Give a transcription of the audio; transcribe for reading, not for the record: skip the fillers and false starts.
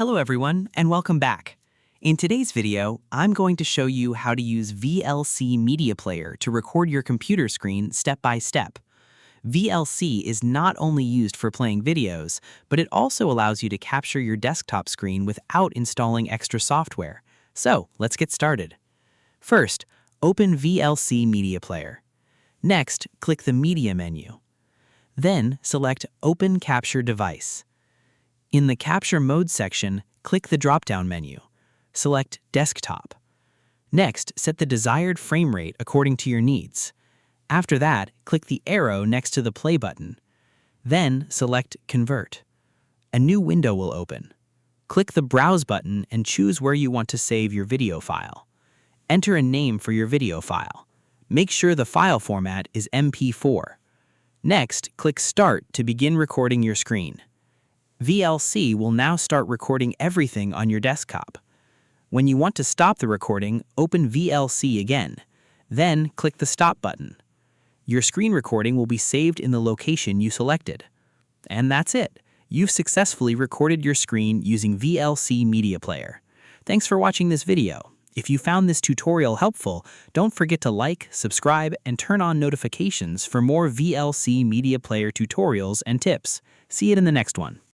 Hello everyone, and welcome back. In today's video, I'm going to show you how to use VLC Media Player to record your computer screen step by step. VLC is not only used for playing videos, but it also allows you to capture your desktop screen without installing extra software. So, let's get started. First, open VLC Media Player. Next, click the Media menu. Then, select Open Capture Device. In the Capture Mode section, click the drop-down menu. Select Desktop. Next, set the desired frame rate according to your needs. After that, click the arrow next to the play button. Then, select Convert. A new window will open. Click the Browse button and choose where you want to save your video file. Enter a name for your video file. Make sure the file format is MP4. Next, click Start to begin recording your screen. VLC will now start recording everything on your desktop. When you want to stop the recording, open VLC again. Then, click the Stop button. Your screen recording will be saved in the location you selected. And that's it. You've successfully recorded your screen using VLC Media Player. Thanks for watching this video. If you found this tutorial helpful, don't forget to like, subscribe, and turn on notifications for more VLC Media Player tutorials and tips. See you in the next one.